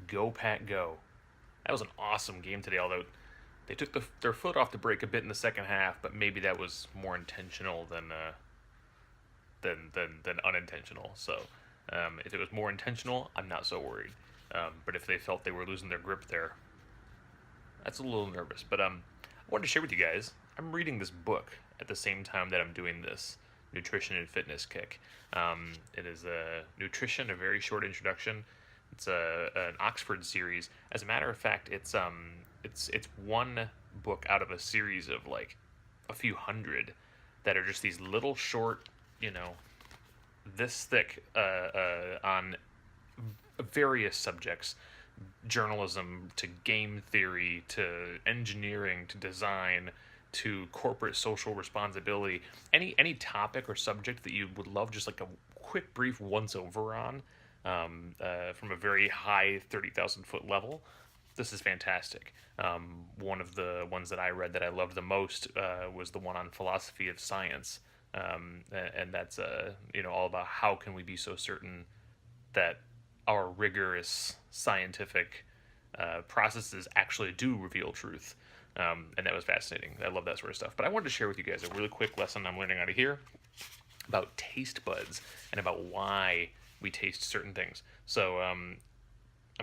Go Pack Go. That was an awesome game today, although they took their foot off the brake a bit in the second half, but maybe that was more intentional than unintentional. So if it was more intentional, I'm not so worried. But if they felt they were losing their grip there, that's a little nervous. But I wanted to share with you guys. I'm reading this book at the same time that I'm doing this nutrition and fitness kick. It is a nutrition, a very short introduction. It's an Oxford series. As a matter of fact, it's one book out of a series of like a few hundred that are just these little short, this thick on various subjects, journalism to game theory to engineering to design to corporate social responsibility, any topic or subject that you would love just like a quick brief once over on, from a very high 30,000 foot level. This is fantastic. One of the ones that I read that I loved the most was the one on philosophy of science, and that's all about how can we be so certain that our rigorous scientific processes actually do reveal truth. And that was fascinating. I love that sort of stuff. But I wanted to share with you guys a really quick lesson I'm learning out of here about taste buds and about why we taste certain things. So I'm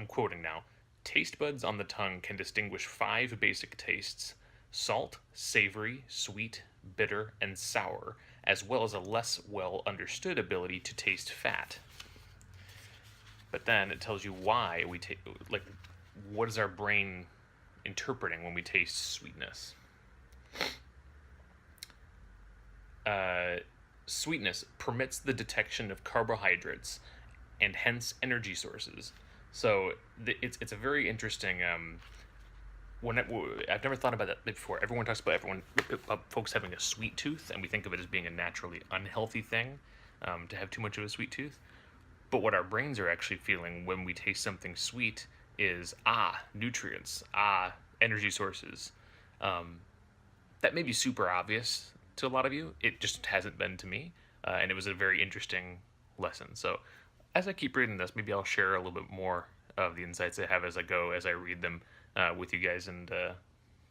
quoting now. Taste buds on the tongue can distinguish 5 basic tastes: salt, savory, sweet, bitter, and sour, as well as a less well understood ability to taste fat. But then it tells you why we taste, like, what is our brain interpreting when we taste sweetness. Sweetness permits the detection of carbohydrates and hence energy sources. So it's a very interesting. I've never thought about that before. Everyone talks about folks having a sweet tooth, and we think of it as being a naturally unhealthy thing, to have too much of a sweet tooth. But what our brains are actually feeling when we taste something sweet is nutrients, energy sources. That may be super obvious to a lot of you. It just hasn't been to me, and it was a very interesting lesson. So as I keep reading this, maybe I'll share a little bit more of the insights I have as I go, as I read them with you guys, and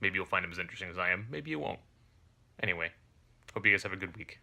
maybe you'll find them as interesting as I am. Maybe you won't. Anyway, hope you guys have a good week.